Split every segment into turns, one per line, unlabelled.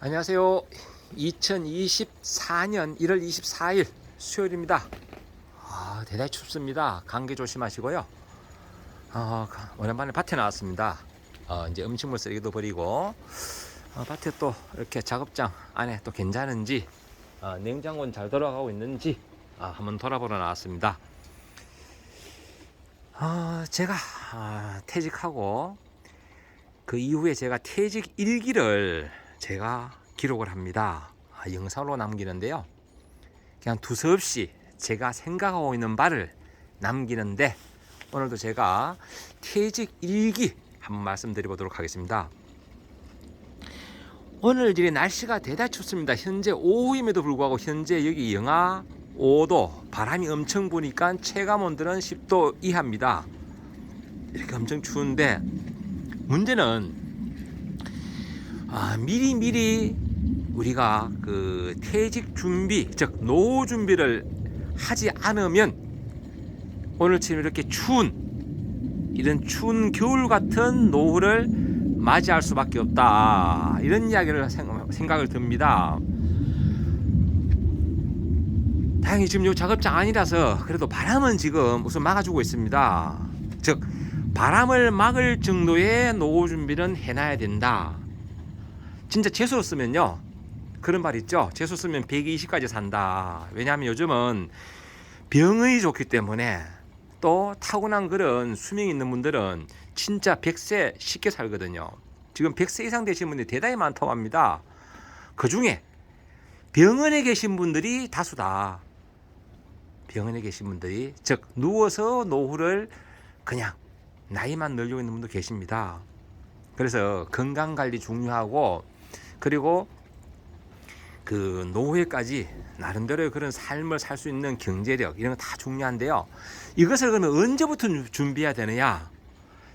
안녕하세요. 2024년 1월 24일 수요일입니다. 대단히 춥습니다. 감기 조심하시고요. 오랜만에 밭에 나왔습니다. 이제 음식물 쓰레기도 버리고 밭에 또 이렇게 작업장 안에 또 괜찮은지 냉장고는 잘 돌아가고 있는지 한번 돌아보러 나왔습니다. 제가 퇴직하고 그 이후에 제가 퇴직 일기를 제가 기록을 합니다. 영상으로 남기는데요. 그냥 두서없이 제가 생각하고 있는 바를 남기는데 오늘도 제가 퇴직 일기 한번 말씀드려보도록 하겠습니다. 오늘 이제 날씨가 대단히 춥습니다. 현재 오후임에도 불구하고 현재 여기 영하 5도 바람이 엄청 부니까 체감온도는 10도 이하입니다. 이렇게 엄청 추운데 문제는 미리 우리가 그 퇴직 준비, 즉 노후 준비를 하지 않으면 오늘처럼 이렇게 이런 추운 겨울 같은 노후를 맞이할 수밖에 없다. 이런 이야기를 생각을 듭니다. 다행히 지금 이 작업장 아니라서 그래도 바람은 지금 우선 막아주고 있습니다. 즉 바람을 막을 정도의 노후 준비는 해놔야 된다. 진짜 재수로 쓰면요, 그런 말 있죠. 재수 쓰면 120까지 산다. 왜냐하면 요즘은 병이 좋기 때문에 또 타고난 그런 수명이 있는 분들은 진짜 100세 쉽게 살거든요. 지금 100세 이상 되신 분들이 대단히 많다고 합니다. 그 중에 병원에 계신 분들이 다수다. 병원에 계신 분들이, 즉 누워서 노후를 그냥 나이만 늘리고 있는 분도 계십니다. 그래서 건강관리 중요하고, 그리고 그 노후에까지 나름대로의 그런 삶을 살 수 있는 경제력, 이런 거 다 중요한데요. 이것을 그러면 언제부터 준비해야 되느냐?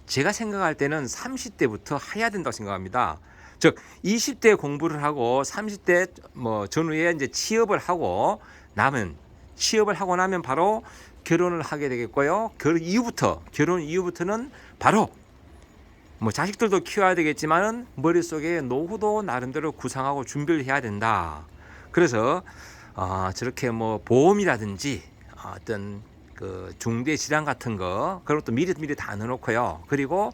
제가 생각할 때는 30대부터 해야 된다고 생각합니다. 즉 20대 공부를 하고 30대 전후에 이제 취업을 하고 나면 바로 결혼을 하게 되겠고요. 결혼 이후부터는 바로 자식들도 키워야 되겠지만은 머릿속에 노후도 나름대로 구상하고 준비를 해야 된다. 그래서 저렇게 보험이라든지 어떤 그 중대 질환 같은 거 그런 것도 미리 다 넣어놓고요. 그리고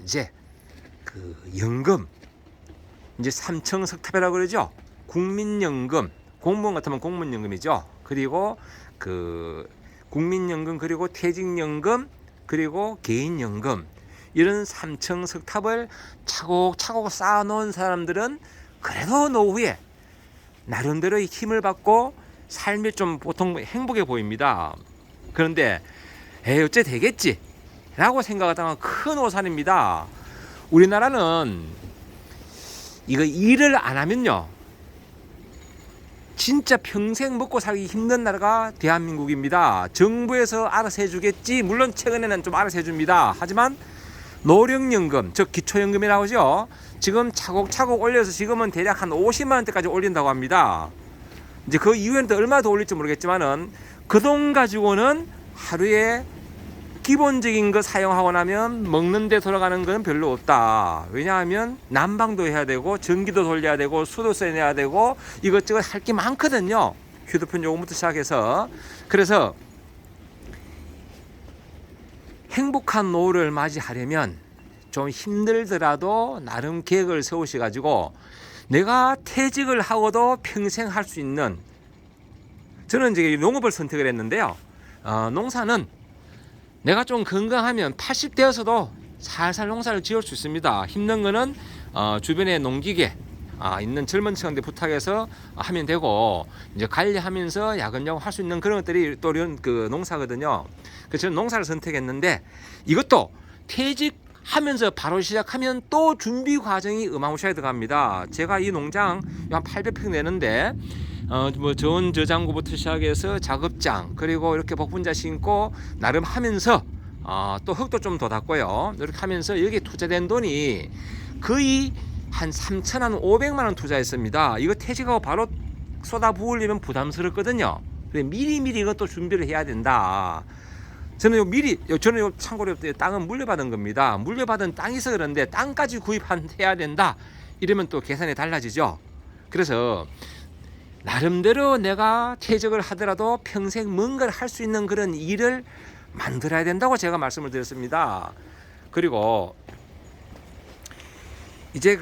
이제 그 연금, 이제 삼청석탑이라고 그러죠. 국민연금, 공무원 같으면 공무원연금이죠. 그리고 그 국민연금, 그리고 퇴직연금, 그리고 개인연금, 이런 삼청석탑을 차곡차곡 쌓아놓은 사람들은 그래도 노후에 나름대로의 힘을 받고 삶이 좀 보통 행복해 보입니다. 그런데 어째 되겠지 라고 생각하다가 큰 오산입니다. 우리나라는 이거 일을 안 하면요, 진짜 평생 먹고 살기 힘든 나라가 대한민국입니다. 정부에서 알아서 해주겠지. 물론 최근에는 좀 알아서 해줍니다. 하지만 노령연금, 즉 기초연금이라고 하죠. 지금 차곡차곡 올려서 지금은 대략 한 50만 원대까지 올린다고 합니다. 이제 그 이후에는 얼마 더 올릴지 모르겠지만은 그 돈 가지고는 하루에 기본적인 거 사용하고 나면 먹는 데 돌아가는 건 별로 없다. 왜냐하면 난방도 해야 되고 전기도 돌려야 되고 수도세 내야 되고 이것저것 할 게 많거든요. 휴대폰 요금부터 시작해서. 그래서 행복한 노후를 맞이하려면 좀 힘들더라도 나름 계획을 세우셔가지고 내가 퇴직을 하고도 평생 할 수 있는, 저는 이제 농업을 선택을 했는데요. 농사는 내가 좀 건강하면 80대여서도 살살 농사를 지을 수 있습니다. 힘든 거는 주변에 농기계 있는 젊은 층한테 부탁해서 하면 되고, 이제 관리하면서 야금야금 할 수 있는 그런 것들이 또 이런 그 농사거든요. 그래서 저는 농사를 선택했는데 이것도 퇴직하면서 바로 시작하면 또 준비 과정이 어마무시하게 들어갑니다. 제가 이 농장 한 800평 되는데 전 저장고부터 시작해서 작업장, 그리고 이렇게 복분자 심고 나름 하면서 또 흙도 좀 더 닦고요. 이렇게 하면서 여기 투자된 돈이 거의 한 3,500만 원 투자했습니다. 이거 퇴직하고 바로 쏟아 부으려면 부담스럽거든요. 미리 이것도 준비를 해야 된다. 저는 참고로 땅은 물려받은 겁니다. 물려받은 땅이 있어 그런데 땅까지 구입해야 된다. 이러면 또 계산이 달라지죠. 그래서 나름대로 내가 퇴직을 하더라도 평생 뭔가를 할 수 있는 그런 일을 만들어야 된다고 제가 말씀을 드렸습니다. 그리고 이제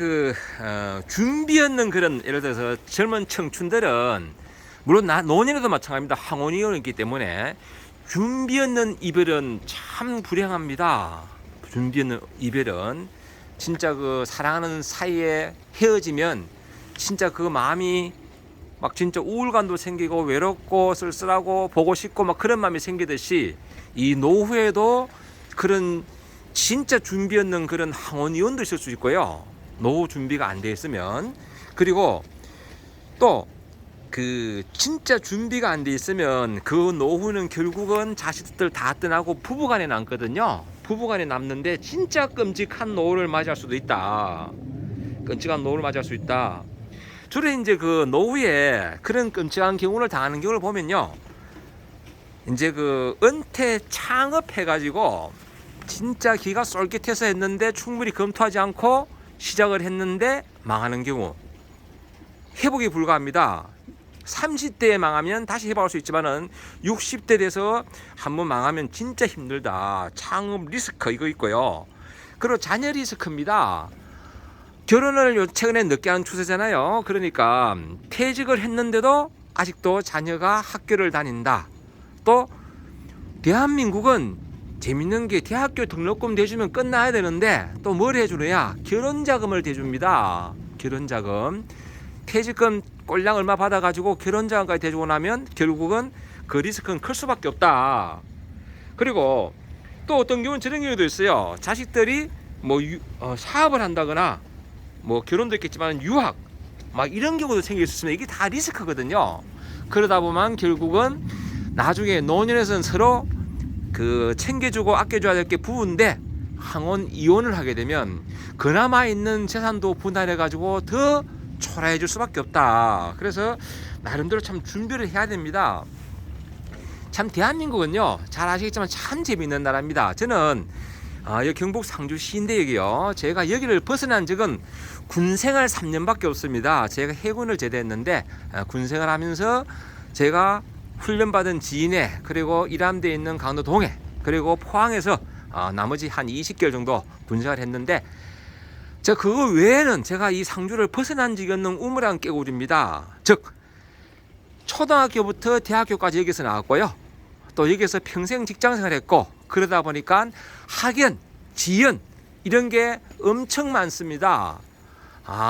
준비 없는 그런, 예를 들어서 젊은 청춘들은, 물론 노년에도 마찬가지입니다. 항혼이혼이 있기 때문에 준비 없는 이별은 참 불행합니다. 준비 없는 이별은 진짜 사랑하는 사이에 헤어지면 진짜 마음이 막 진짜 우울감도 생기고 외롭고 쓸쓸하고 보고 싶고 막 그런 마음이 생기듯이, 이 노후에도 그런 진짜 준비 없는 그런 항혼이혼도 있을 수 있고요. 노후 준비가 안 돼 있으면. 그리고 또 진짜 준비가 안 돼 있으면 그 노후는 결국은 자식들 다 떠나고 부부간에 남거든요. 부부간에 남는데 진짜 끔찍한 노후를 맞이할 수도 있다. 끔찍한 노후를 맞이할 수 있다. 주로 이제 노후에 그런 끔찍한 경우를 당하는 경우를 보면요, 이제 은퇴 창업해가지고 진짜 기가 쏠깃해서 했는데 충분히 검토하지 않고 시작을 했는데 망하는 경우, 회복이 불가합니다. 30대에 망하면 다시 회복할 수 있지만은 60대 돼서 한번 망하면 진짜 힘들다. 창업 리스크 이거 있고요. 그리고 자녀 리스크입니다. 결혼을 최근에 늦게 한 추세잖아요. 그러니까 퇴직을 했는데도 아직도 자녀가 학교를 다닌다. 또 대한민국은 재밌는 게 대학교 등록금 대주면 끝나야 되는데 또 뭘 해주느냐? 결혼자금을 대줍니다. 결혼자금. 퇴직금 꼴랑 얼마 받아가지고 결혼자금까지 대주고 나면 결국은 그 리스크는 클 수밖에 없다. 그리고 또 어떤 경우는 저런 경우도 있어요. 자식들이 사업을 한다거나 결혼도 있겠지만 유학 막 이런 경우도 생길 수 있으면 이게 다 리스크거든요. 그러다 보면 결국은 나중에 노년에서는 서로 챙겨주고 아껴줘야 될 게 부부인데 항혼 이혼을 하게 되면 그나마 있는 재산도 분할해 가지고 더 초라해 줄 수밖에 없다. 그래서 나름대로 참 준비를 해야 됩니다. 참 대한민국은요, 잘 아시겠지만 참 재미있는 나라입니다. 저는 여기 경북 상주 시인대역이요, 제가 여기를 벗어난 적은 군생활 3년밖에 없습니다. 제가 해군을 제대했는데 군생활 하면서 제가 훈련받은 진해, 그리고 일함대에 있는 강원도 동해, 그리고 포항에서 나머지 한 20개월 정도 군생활을 했는데, 그거 외에는 제가 이 상주를 벗어난 적이 없는 우물안 깨구리입니다. 즉 초등학교부터 대학교까지 여기서 나왔고요, 또 여기서 평생 직장생활 했고, 그러다 보니까 학연, 지연 이런 게 엄청 많습니다.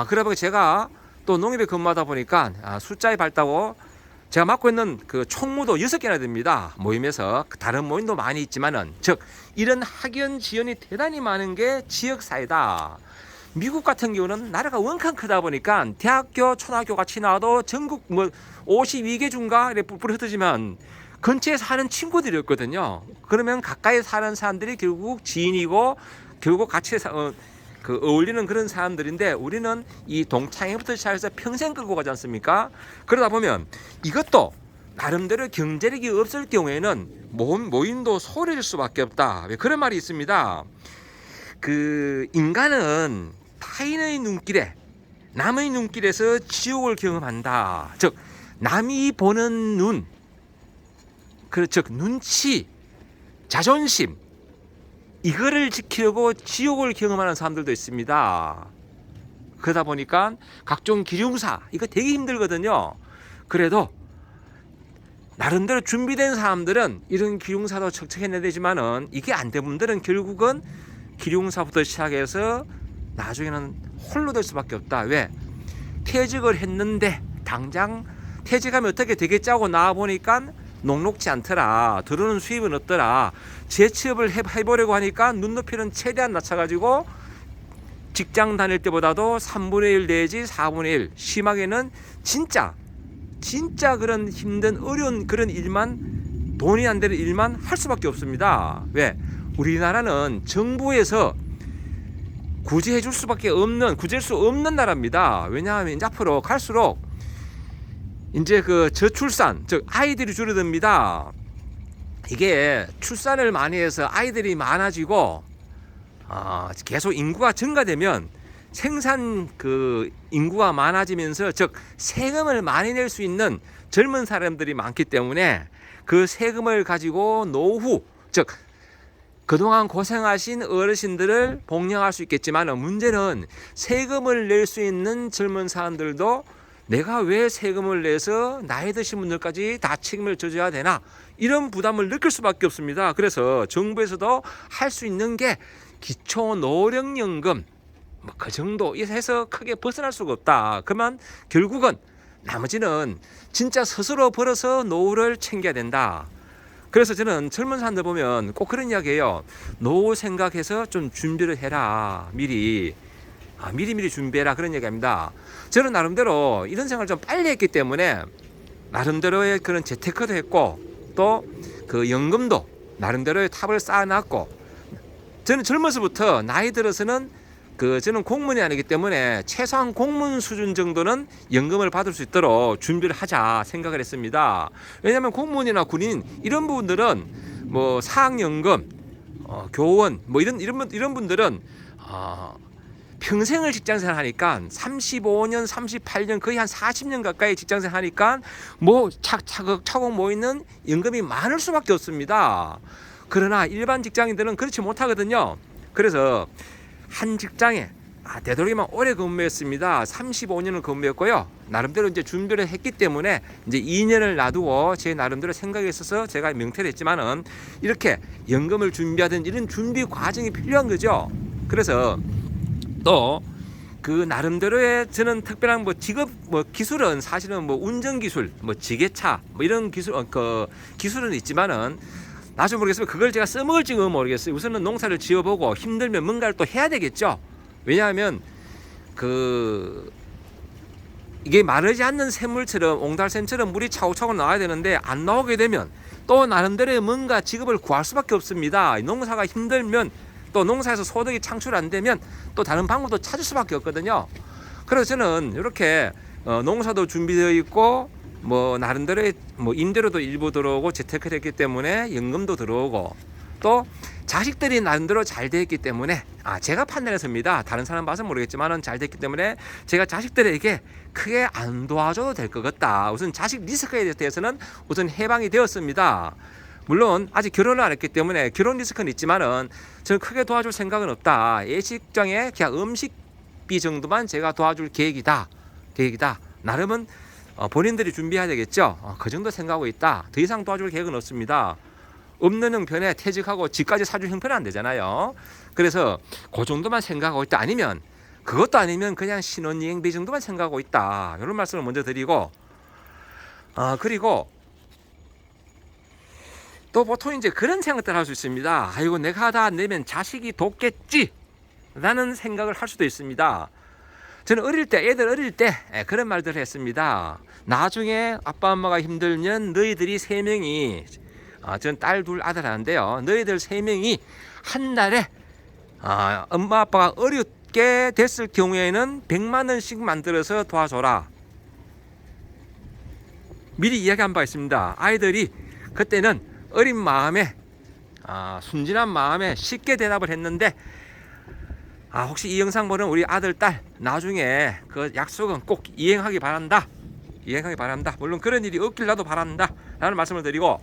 그러다 보니 제가 또 농협에 근무하다 보니까 숫자에 밝다고 제가 맡고 있는 총무도 6개나 됩니다. 모임에서 다른 모임도 많이 있지만은, 즉 이런 학연 지연이 대단히 많은 게 지역사회다. 미국 같은 경우는 나라가 원칸 크다 보니까 대학교, 초등학교 같이 나와도 전국 52개 중가 이렇게 흩어지면 근처에 사는 친구들이었거든요. 그러면 가까이 사는 사람들이 결국 지인이고 결국 같이 어울리는 그런 사람들인데, 우리는 이 동창회부터 시작해서 평생 끌고 가지 않습니까? 그러다 보면 이것도 나름대로 경제력이 없을 경우에는 모임도 소홀해질 수밖에 없다. 그런 말이 있습니다. 인간은 타인의 눈길에, 남의 눈길에서 지옥을 경험한다. 즉 남이 보는 눈, 즉 눈치, 자존심, 이거를 지키려고 지옥을 경험하는 사람들도 있습니다. 그러다 보니까 각종 기lum사 이거 되게 힘들거든요. 그래도 나름대로 준비된 사람들은 이런 기lum사도 척척해내야 되지만은, 이게 안 된 분들은 결국은 기lum사부터 시작해서 나중에는 홀로 될 수밖에 없다. 왜? 퇴직을 했는데 당장 퇴직하면 어떻게 되겠지 하고 나와보니까 녹록지 않더라. 들어오는 수입은 없더라. 재취업을 해보려고 하니까 눈높이는 최대한 낮춰가지고 직장 다닐 때보다도 3분의 1 내지 4분의 1, 심하게는 진짜 그런 힘든 어려운 그런 일만, 돈이 안 되는 일만 할 수밖에 없습니다. 왜? 우리나라는 정부에서 구제해 줄 수밖에 없는, 구제할 수 없는 나라입니다. 왜냐하면 이제 앞으로 갈수록 이제 저출산, 즉 아이들이 줄어듭니다. 이게 출산을 많이 해서 아이들이 많아지고 계속 인구가 증가되면 생산 그 인구가 많아지면서 즉 세금을 많이 낼 수 있는 젊은 사람들이 많기 때문에 그 세금을 가지고 노후 즉 그동안 고생하신 어르신들을 복양할 수 있겠지만 문제는 세금을 낼 수 있는 젊은 사람들도 내가 왜 세금을 내서 나이 드신 분들까지 다 책임을 져줘야 되나 이런 부담을 느낄 수밖에 없습니다. 그래서 정부에서도 할 수 있는 게 기초노령연금 뭐 그 정도 해서 크게 벗어날 수가 없다. 그러면 결국은 나머지는 진짜 스스로 벌어서 노후를 챙겨야 된다. 그래서 저는 젊은 사람들 보면 꼭 그런 이야기해요. 노후 생각해서 좀 준비를 해라. 미리 준비해라. 그런 얘기합니다. 저는 나름대로 이런 생각을 좀 빨리 했기 때문에 나름대로의 그런 재테크도 했고 또 그 연금도 나름대로의 탑을 쌓아놨고 저는 젊어서부터 나이 들어서는 저는 공무원이 아니기 때문에 최소한 공무원 수준 정도는 연금을 받을 수 있도록 준비를 하자 생각을 했습니다. 왜냐하면 공무원이나 군인 이런 부분들은 뭐 사학연금, 교원 뭐 이런 분들은 평생을 직장생활 하니까 35년, 38년 거의 한 40년 가까이 직장생활 하니까 뭐 차곡차곡 모이는 연금이 많을 수밖에 없습니다. 그러나 일반 직장인들은 그렇지 못하거든요. 그래서 한 직장에 되도록이면 오래 근무했습니다. 35년을 근무했고요. 나름대로 이제 준비를 했기 때문에 이제 2년을 놔두고 제 나름대로 생각이 있어서 제가 명퇴를 했지만은 이렇게 연금을 준비하든 이런 준비 과정이 필요한 거죠. 그래서 또 그 나름대로의 저는 특별한 뭐 직업 뭐 기술은 사실은 뭐 운전 기술, 뭐 지게차 뭐 이런 기술 기술은 있지만은 나중에 모르겠으면 그걸 제가 써먹을지는 모르겠어요. 우선은 농사를 지어보고 힘들면 뭔가를 또 해야 되겠죠. 왜냐하면 이게 마르지 않는 샘물처럼 옹달샘처럼 물이 차곡차곡 나와야 되는데 안 나오게 되면 또 나름대로의 뭔가 직업을 구할 수밖에 없습니다. 농사가 힘들면 또 농사에서 소득이 창출 안 되면 또 다른 방법도 찾을 수밖에 없거든요. 그래서 저는 이렇게 농사도 준비되어 있고 뭐 나름대로의 뭐 임대료도 일부 들어오고 재테크를 했기 때문에 연금도 들어오고 또 자식들이 나름대로 잘 되었기 때문에 제가 판단했습니다. 다른 사람 봐서 모르겠지만은 잘 됐기 때문에 제가 자식들에게 크게 안 도와줘도 될 것 같다. 우선 자식 리스크에 대해서는 우선 해방이 되었습니다. 물론 아직 결혼을 안 했기 때문에 결혼 리스크는 있지만은 저는 크게 도와줄 생각은 없다. 예식장에 그냥 음식비 정도만 제가 도와줄 계획이다. 나름은 본인들이 준비해야 되겠죠. 그 정도 생각하고 있다. 더 이상 도와줄 계획은 없습니다. 없는 형편에 퇴직하고 집까지 사줄 형편은 안 되잖아요. 그래서 그 정도만 생각하고 있다. 아니면 그것도 아니면 그냥 신혼여행비 정도만 생각하고 있다. 이런 말씀을 먼저 드리고 그리고 또 보통 이제 그런 생각들 할 수 있습니다. 아이고 내가 다 내면 자식이 돕겠지 라는 생각을 할 수도 있습니다. 저는 애들 어릴 때 그런 말들을 했습니다. 나중에 아빠 엄마가 힘들면 너희들이 3명이 저는 딸 둘 아들 하나인데요. 너희들 3명이 한 달에 엄마 아빠가 어렵게 됐을 경우에는 100만 원씩 만들어서 도와줘라. 미리 이야기한 바 있습니다. 아이들이 그때는 어린 마음에 순진한 마음에 쉽게 대답을 했는데 혹시 이 영상 보는 우리 아들 딸 나중에 그 약속은 꼭 이행하기 바란다. 물론 그런 일이 없길 나도 바란다 라는 말씀을 드리고,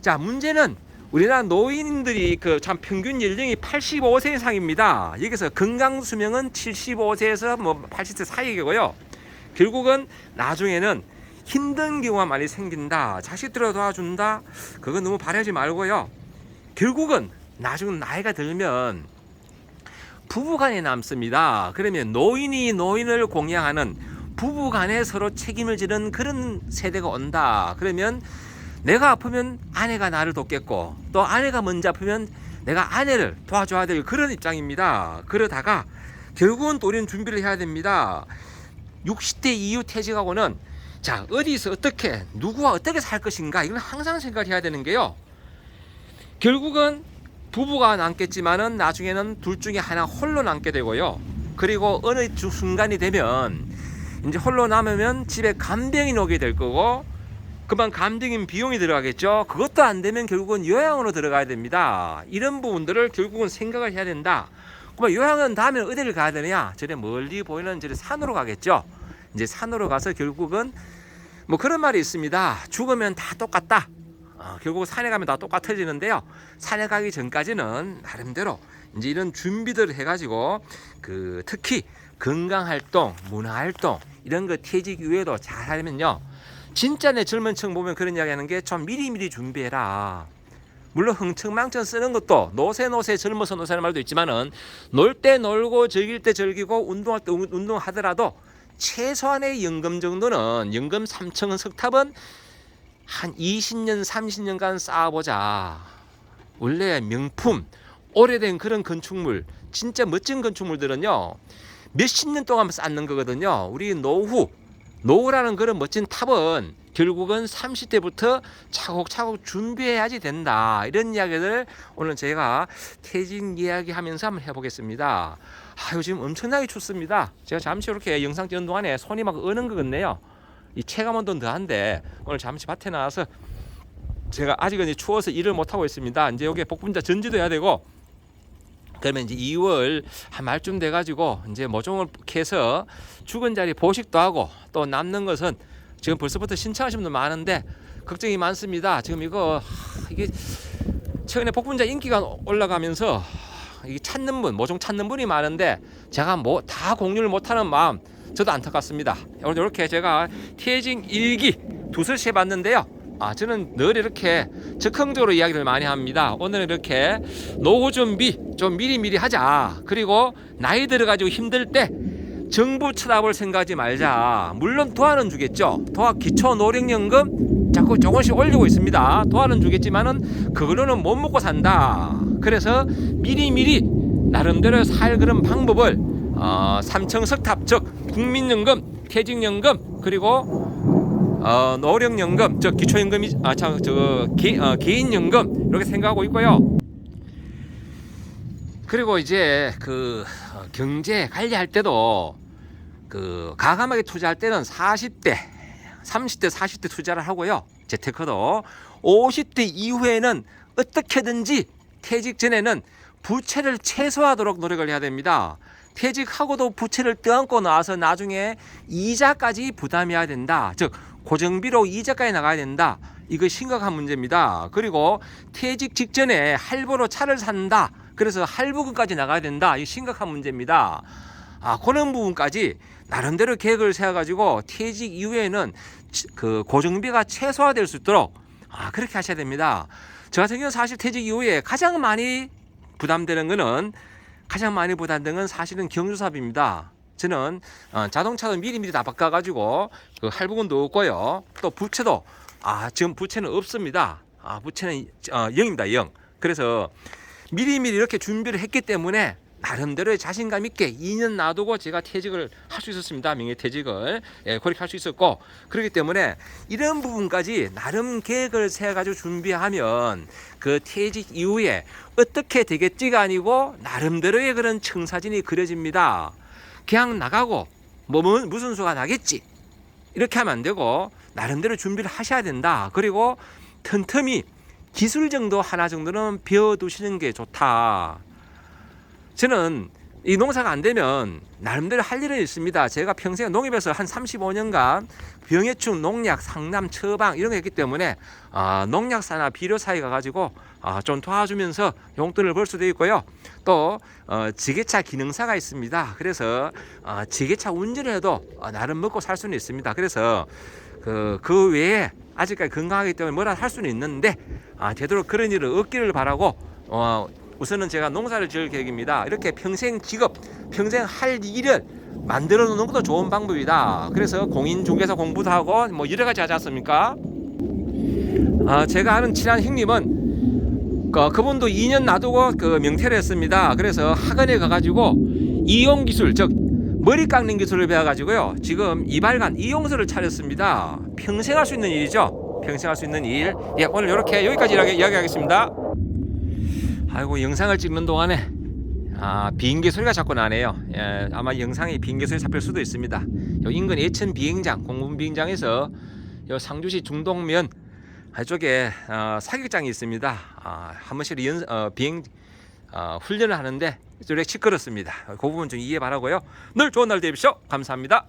자 문제는 우리나라 노인들이 참 평균 연령이 85세 이상입니다. 여기서 건강 수명은 75세에서 뭐 80세 사이고요. 결국은 나중에는 힘든 경우가 많이 생긴다. 자식들을 도와준다. 그건 너무 바라지 말고요. 결국은 나중에 나이가 들면 부부간에 남습니다. 그러면 노인이 노인을 공양하는 부부간에 서로 책임을 지는 그런 세대가 온다. 그러면 내가 아프면 아내가 나를 돕겠고 또 아내가 먼저 아프면 내가 아내를 도와줘야 될 그런 입장입니다. 그러다가 결국은 또 우리는 준비를 해야 됩니다. 60대 이후 퇴직하고는 자 어디서 어떻게 누구와 어떻게 살 것인가 이건 항상 생각을 해야 되는 게요. 결국은 부부가 남겠지만은 나중에는 둘 중에 하나 홀로 남게 되고요. 그리고 어느 순간이 되면 이제 홀로 남으면 집에 간병이 오게 될 거고 그만 간병인 비용이 들어가겠죠. 그것도 안 되면 결국은 요양으로 들어가야 됩니다. 이런 부분들을 결국은 생각을 해야 된다. 그럼 요양원 다음에 어디를 가야 되느냐? 저래 멀리 보이는 저래 산으로 가겠죠. 이제 산으로 가서 결국은 뭐 그런 말이 있습니다. 죽으면 다 똑같다. 결국 산에 가면 다 똑같아지는데요. 산에 가기 전까지는 나름대로 이제 이런 준비들을 해가지고 그 특히 건강 활동, 문화 활동 이런 거 퇴직 이후에도 잘 하면요. 진짜 내 젊은 층 보면 그런 이야기하는 게 좀 미리미리 준비해라. 물론 흥청망청 쓰는 것도 노세 젊어서 노세라는 말도 있지만은 놀 때 놀고 즐길 때 즐기고 운동할 때 운동하더라도 최소한의 연금 정도는 연금 3층은 석탑은 한 20년 30년간 쌓아보자. 원래 명품 오래된 그런 건축물 진짜 멋진 건축물들은요 몇십 년 동안 쌓는 거거든요. 우리 노후라는 그런 멋진 탑은 결국은 30대부터 차곡차곡 준비해야지 된다. 이런 이야기를 오늘 제가 퇴직 이야기 하면서 한번 해보겠습니다. 요즘 엄청나게 춥습니다. 제가 잠시 이렇게 영상 찍는 동안에 손이 막 어는 것 같네요. 이 체감 온도는 더한데 오늘 잠시 밭에 나와서 제가 아직은 이제 추워서 일을 못하고 있습니다. 이제 여기에 복분자 전지도 해야 되고 그러면 이제 2월 한 말쯤 돼가지고 이제 모종을 캐서 죽은 자리 보식도 하고 또 남는 것은 지금 벌써부터 신청하신 분들 많은데 걱정이 많습니다. 지금 이게 최근에 복분자 인기가 올라가면서 이게 찾는 분, 모종 찾는 분이 많은데 제가 뭐 다 공유를 못하는 마음 저도 안타깝습니다. 오늘 이렇게 제가 퇴직 일기 두서시 해봤는데요. 저는 늘 이렇게 적극적으로 이야기를 많이 합니다. 오늘은 이렇게 노후 준비 좀 미리미리 하자. 그리고 나이 들어가지고 힘들 때 정부 쳐다볼 생각하지 말자. 물론 도와는 주겠죠. 기초 노령연금 자꾸 조금씩 올리고 있습니다. 도와는 주겠지만은 그걸로는 못 먹고 산다. 그래서 미리미리 나름대로 살 그런 방법을 삼청 석탑 즉 국민연금, 퇴직연금 그리고 노령연금 즉 기초연금이 개인연금 이렇게 생각하고 있고요. 그리고 이제 그 경제 관리할 때도 그 가감하게 투자할 때는 40대, 30대, 40대 투자를 하고요. 재테크도 50대 이후에는 어떻게든지 퇴직 전에는 부채를 최소화하도록 노력을 해야 됩니다. 퇴직하고도 부채를 떼안고 나와서 나중에 이자까지 부담해야 된다. 즉 고정비로 이자까지 나가야 된다. 이거 심각한 문제입니다. 그리고 퇴직 직전에 할부로 차를 산다. 그래서 할부금까지 나가야 된다. 이 심각한 문제입니다. 그런 부분까지 나름대로 계획을 세워가지고 퇴직 이후에는 그 고정비가 최소화될 수 있도록 그렇게 하셔야 됩니다. 저 같은 경우는 사실 퇴직 이후에 가장 많이 부담되는 거는 사실은 경주사업입니다. 저는 자동차도 미리미리 다 바꿔가지고 그 할부금도 없고요. 또 부채도 지금 부채는 없습니다. 부채는 0입니다. 0. 그래서 미리미리 이렇게 준비를 했기 때문에 나름대로의 자신감 있게 2년 놔두고 제가 퇴직을 할 수 있었습니다. 명예퇴직을 그렇게 할 수 있었고 그렇기 때문에 이런 부분까지 나름 계획을 세워가지고 준비하면 그 퇴직 이후에 어떻게 되겠지가 아니고 나름대로의 그런 청사진이 그려집니다. 그냥 나가고 무슨 수가 나겠지 이렇게 하면 안 되고 나름대로 준비를 하셔야 된다. 그리고 틈틈이 기술 정도 하나 정도는 배워두시는 게 좋다. 저는 이 농사가 안 되면 나름대로 할 일은 있습니다. 제가 평생 농협에서 한 35년간 병해충, 농약, 상담, 처방 이런 거 했기 때문에 농약사나 비료사에 가가지고 좀 도와주면서 용돈을 벌 수도 있고요. 또 지게차 기능사가 있습니다. 그래서 지게차 운전을 해도 나름 먹고 살 수는 있습니다. 그래서 그 외에 아직까지 건강하기 때문에 뭐라 할 수는 있는데 되도록 그런 일을 없기를 바라고 우선은 제가 농사를 지을 계획입니다. 이렇게 평생 직업, 평생 할 일을 만들어 놓는 것도 좋은 방법이다. 그래서 공인중개사 공부도 하고 뭐 여러 가지 하지 않습니까? 제가 아는 친한 형님은 그분도 2년 놔두고 그 명퇴를 했습니다. 그래서 학원에 가가지고 이용기술, 즉 머리 깎는 기술을 배워가지고요. 지금 이발관, 이용소를 차렸습니다. 평생 할 수 있는 일이죠. 평생 할 수 있는 일. 오늘 이렇게 여기까지 이야기하겠습니다. 아이고, 영상을 찍는 동안에 비행기 소리가 자꾸 나네요. 아마 영상에 비행기 소리 잡힐 수도 있습니다. 요 인근 예천 비행장, 공군 비행장에서 요 상주시 중동면 이쪽에 사격장이 있습니다. 한 번씩 비행 훈련을 하는데 좀 시끄럽습니다. 그 부분 좀 이해 바라고요. 늘 좋은 날 되십시오. 감사합니다.